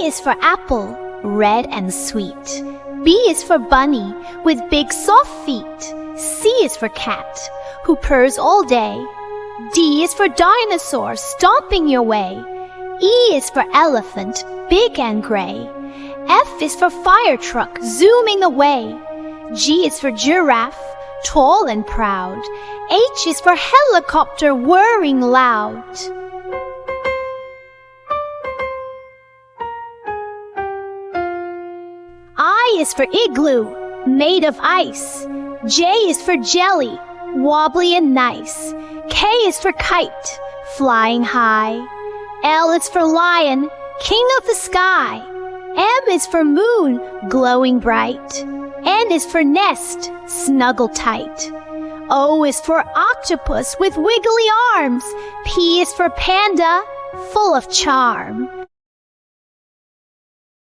is for apple, red and sweet. B is for bunny, with big soft feet. C is for cat, who purrs all day. D is for dinosaur, stomping your way. E is for elephant, big and gray. F is for fire truck, zooming away. G is for giraffe, tall and proud. H is for helicopter, whirring loud. I is for igloo, made of ice. J is for jelly, wobbly and nice. K is for kite, flying high. L is for lion, king of the sky. M is for moon, glowing bright. N is for nest, snuggle tight. O is for octopus with wiggly arms. P is for panda, full of charm.